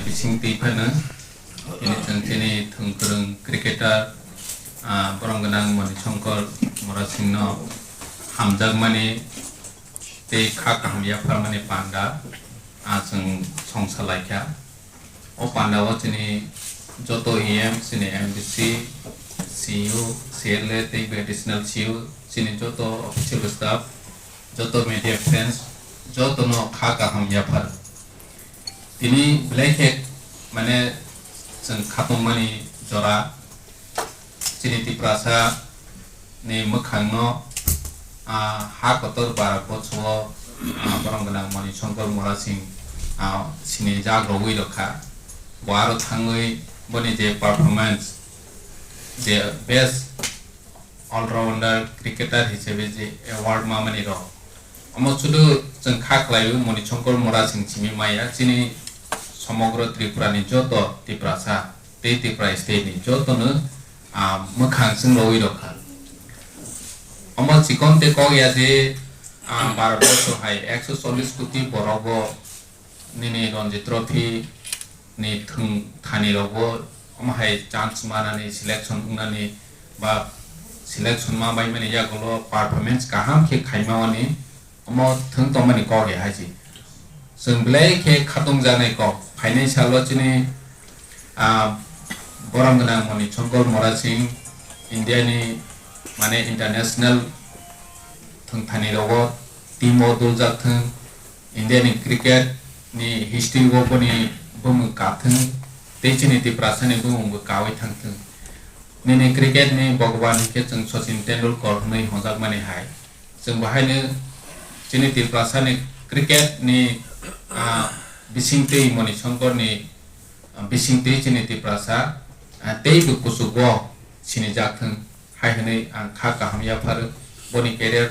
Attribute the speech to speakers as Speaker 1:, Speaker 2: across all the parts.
Speaker 1: Bising tipana ini tentini tengkurung kriketer borom genang mani shankar Murasingh no hamjak mani te khak yapharkha mani panda aseng songsalaikia o panda o tini joto EM sini MBC CU CLA te additional CU sini joto official staff joto media friends joto no khak yapharkha ini black hat mana seng khatung mani jora sini ti prasa ni mekhang no ha kotor barak botso borom genang mani shankar Murasingh sini jagroi dokha waro thangoi boni je performance je best all rounder cricketer hisebe je award ma mani ro amo chudu jeng khaklaiu mani shankar Murasingh chimi maya sini সমগ্র ত্রিপুরানি যত ত্রিপুরাসা তে ত্রিপুরা স্টেটনি যতনো মখাংসিং রই রখা আমার চিকনতে কগিয়া যে Bharatvarsha high 140 কোটি বরগ নিনি Ranji trophy নি Thuong Thani রগ আমহাই chance মানানি selection Unani বা সিলেকশন মা বাই মানি ইয়াগলো পারফরম্যান্স কাহাম খে খাইমাওনি আম থুং তমানি কগিয়া হাজি जों ब्लेखे खाtung जानाय को फाइनेंशियल लचिनि बोरम गना मनि shankar Murasingh इंडिया नि माने इंटरनेशनल थंथानि रगो टीम दुल जाथों इंडिया नि क्रिकेट नि हिस्ट्री गो पनि बुम काथों तेचिनि ति प्रासनि बुम कावै थांथों नि क्रिकेट नि भगवान के जों सचिन तेंदुलकर नै हजाक माने हाय जों बाहायनो चिनि ति प्रासनि क्रिकेट नि bising tei mani shankar ni bising tei chini ti prasa tei bu kusugo sini jakhung hai hne ang kha kaham yapharkha boni career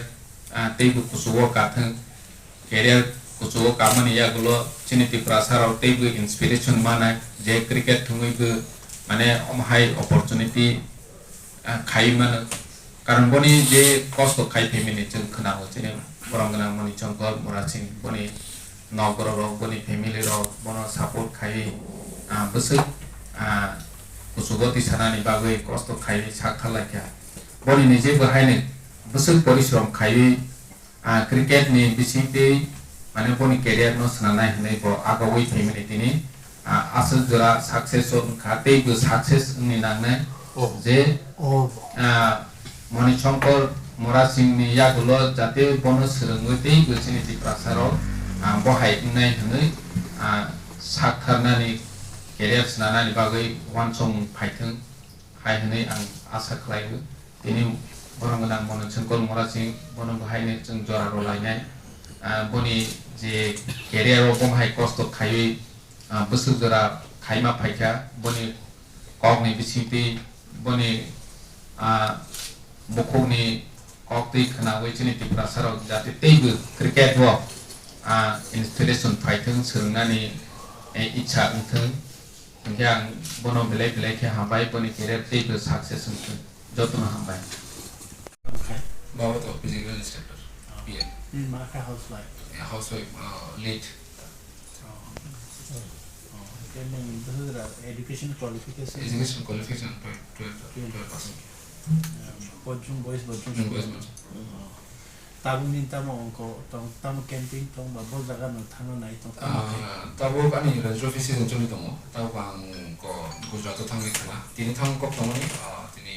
Speaker 1: tei bu kusugo kathung career kusugo kamani yagulo chini ti prasa ro tei bu inspiration mana je cricket thungui bu mane hai opportunity khai mana karon boni je cost khai family chung khana ho chini borom gana mani shankar Murasingh boni नगर रग बनी family रग बन support खाई बसुक कुसुगति सानानि बागै कष्ट खाई साखालाख्या बनी निजे बहायने बसुक परिश्रम खाई क्रिकेट नि बिसिंति माने बनी कैरियर न सनानाय हनै ब आगावै फैमिली तिनि आसल जरा सक्सेस खाते गो सक्सेस नि नांनाय जे मनि shankar Murasingh नि यागुलो जाते बन सरंगै तै गोसिनि ति प्रासारो बहाय नै हनै साखारनानि केरियार सनानानि बागै वानसं फाइथों हाय हनै आं आसा खालायो दिनै बोरम गना मनि shankar Murasingh बन बहायनो जों जरा रलायनाय बनि जे केरियार बहाय कष्ट खायै बोसोर जरा खायमा फाइखा बनि कगनि बिसिंति बनि बखौनि कगति खनावै चिनि ति प्रासार जाते तैबो क्रिकेट व inspiration फाइथों सोंनानि इच्छा उथों ओंखे आं बनो बेले बेले के हाबाय बनि केरियार तैबो सक्सेस उथों जतन हाबाय बावत फिजिकल इंस्ट्रक्टर बीए माका housewife late education qualification 12%
Speaker 2: boys tabu min tamo ko tamo camping tong babol daga no thano nai tong
Speaker 1: tabu ani rajo office joni tomo tabu bang ko gujarat thang kana tini thang ko tomo ni tini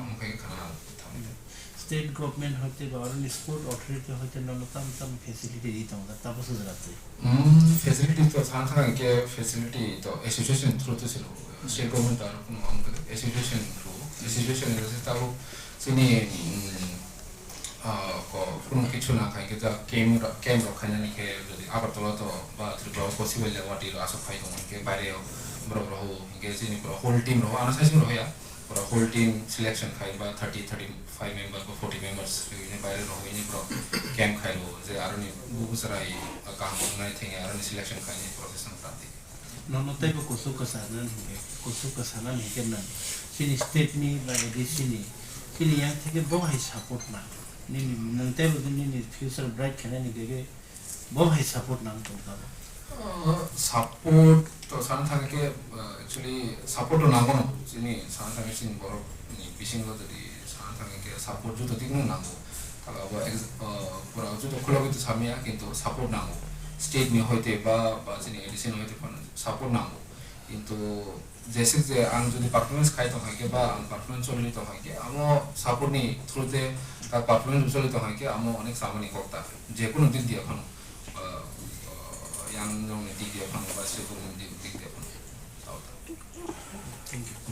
Speaker 1: am kai kana
Speaker 2: state government hote or school authority hote no tam facility di tong tabu su jagate
Speaker 1: facility to 상상한 게 facility to association through to silo state government tar ko am association through association এর সাথে তাও তিনি কোনো কিছু না খাই কিন্তু কেম রখাই জানি কে যদি আগরতলা তো বা ত্রিপুরা পসিবল জায়গাটি আসো খাই তো কে বাইরে বড় বড় কে যিনি পুরো হোল টিম রহ আনা সাইজ রহয়া পুরো হোল টিম সিলেকশন খাই বা 35 মেম্বার বা 40 মেম্বার্স ইনি বাইরে রহ ইনি পুরো কেম খাইলো যে আরনি বুসরাই কাম নাই থেকে আরনি সিলেকশন খাই নি প্রসেসন প্রান্তি
Speaker 2: no tai ko kusu kasanan hiken na sini state ni ba ADC ni sini yang থেকে বড় হাই সাপোর্ট না নি নন্তে নি ফিউচার ব্রাইট খানে নি গege বড় হাই সাপোর্ট নাম তো দাও
Speaker 1: সাপোর্ট তো সানথাকে অ্যাকচুয়ালি সাপোর্ট নাগো যিনি সানথাকে সিন বড় নি বিশিংগ যদি সানথাকে সাপোর্ট জুতো দিন নাগো তাহলে পুরো জুতো খোলাবে তো সামিয়া কিন্তু সাপোর্ট নাগো স্টেট নি হইতে বা যিনি এডিসি হইতে পারেন সাপোর্ট নাগো কিন্তু जैसे যে আং যদি পারফরম্যান্স খাই তো হয় বা আং পারফরম্যান্স চলিত হয় আমো সাপোর্টনি থ্রুতে তার পারফরম্যান্স চলিত হয় আমো অনেক সামানি করতা যে কোনো দিক দিয়ে এখন 양정의 디디어 방과 실버는 디디어 방.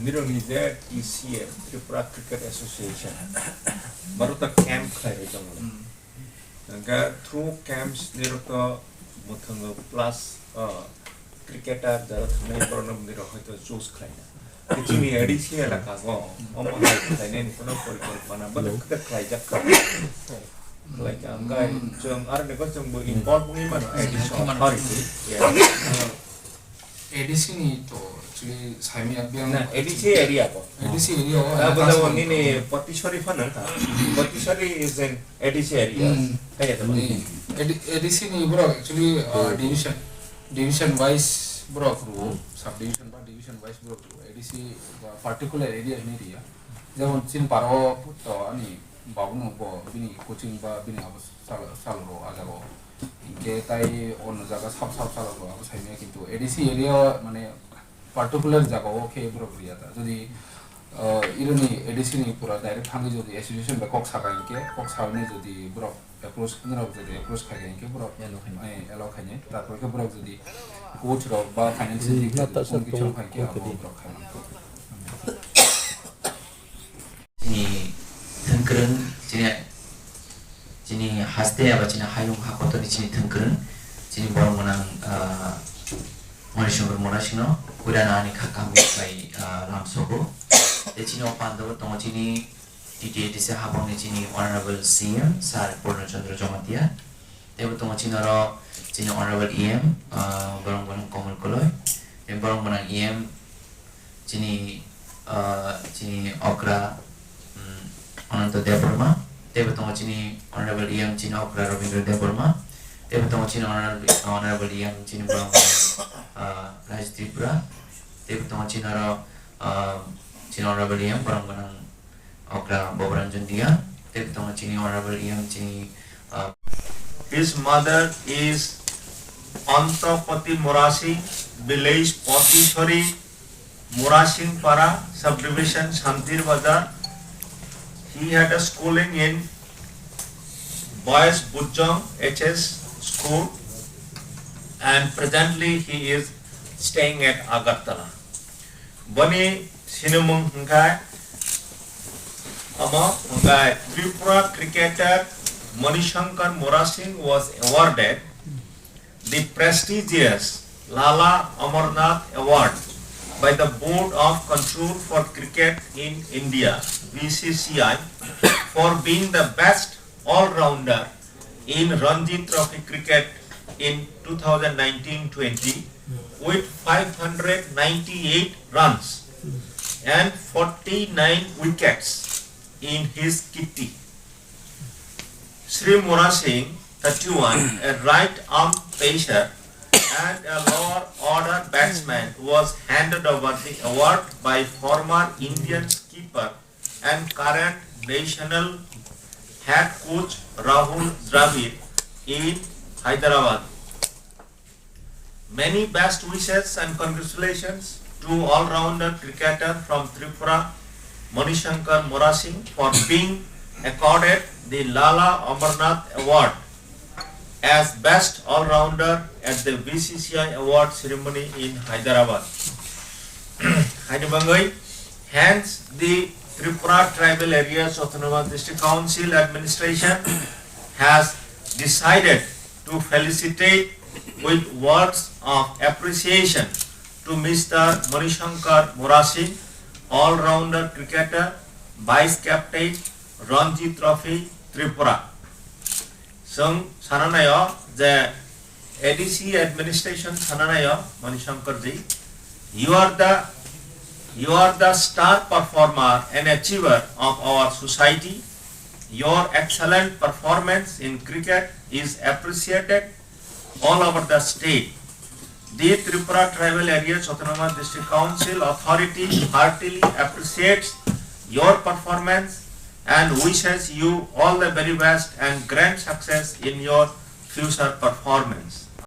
Speaker 3: Mironi there TCA Tripura Cricket Association. Maruta camp khai jangol. Nanga through camps niruta muthang plus cricketer jara thamai paranam niro hoito choose khai. Kichini ADC la ka go omo khai ne ni kono porikalpana balukta khai jakka. Like guy jong arne ko jong import bungi man ADC authority.
Speaker 1: ADC ni to actually 삶이 abbiamo
Speaker 3: na ADC area ko
Speaker 1: ADC area
Speaker 3: but the ni Patishwari fana tha Patishwari is an ADC area kaya to
Speaker 1: ADC ni bro actually division wise bro group sub division বা division wise bro group ADC particular area ni area যেমন চিন পারো তো আমি বাবুনো বিনি coaching বা বিনি সালরো আজাগো ইনকে তাই অন্য জায়গা সব সালরো আবো সাইমিয়া কিন্তু এডিসি এরিয়া মানে পার্টিকুলার জায়গা ওকে ব্রো প্রিয়াতা যদি ইরনি এডিসি নি পুরা ডাইরেক্ট হাঙ্গে যদি অ্যাসোসিয়েশন বা কক সাকা ইনকে কক সাউনে যদি ব্রো অ্যাপ্রোচ নরব যদি অ্যাপ্রোচ খাগে ইনকে ব্রো এলো খাইনে তারপর কে ব্রো যদি কোচ র বা ফাইনান্সিয়ালি কিছু খাইকে আবো ব্রো খাইনা
Speaker 4: 등글은 진이 하스테야가 진이 하용 하고더니 진이 등글은 진이 뭐라고는 머리식으로 뭐라시노 우리나라니 가까운 바이 람소고 진이 오판도 또 진이 TTAADC Haphang 진이 honorable CM 살 보르천드로 정한티야 대부터 진으로 진이 honorable EM 그런 거물걸로이 그런 EM 진이 어그라 Ananta Devarma, Devatong Chini, Honorable Iam Chino Okra Ravindra Devarma, Devatong Chino Honorable Iam Chini Brahma Raj Tripura, Devatong Chino Honorable Iam Brahma Okra Bobaranjan Dia, Devatong Chini Honorable Iam Chini.
Speaker 3: His mother is Antapati Murasingh, village Patishwari, Murasingh Para, subdivision Shantir Bazar. He had a schooling in Boys Bujjong HS School and presently he is staying at Agartala. Bani Sinumung Hungai Tripura cricketer Shankar Murasingh was awarded the prestigious Lala Amarnath Award by the Board of Control for Cricket in India (BCCI) for being the best all-rounder in Ranji Trophy cricket in 2019-20 with 598 runs and 49 wickets in his kitty. Sri Murasingh, 31, a right-arm pacer and a lower order batsman, was handed over the award by former Indian skipper and current national head coach Rahul Dravid in Hyderabad. Many best wishes and congratulations to all-rounder cricketer from Tripura, Shankar Murasingh, for being accorded the Lala Amarnath Award as Best All-Rounder at the BCCI Award ceremony in Hyderabad. Hence, the Tripura Tribal Areas Autonomous District Council Administration has decided to felicitate with words of appreciation to Mr. Shankar Murasingh, all-rounder cricketer, vice captain, Ranji Trophy, Tripura. Sung Sananayo, the ADC administration Sananayo, Shankar ji, you are the star performer and achiever of our society. Your excellent performance in cricket is appreciated all over the state. The Tripura Tribal Areas Autonomous District Council Authority heartily appreciates your performance and wishes you all the very best and grand success in your future performance.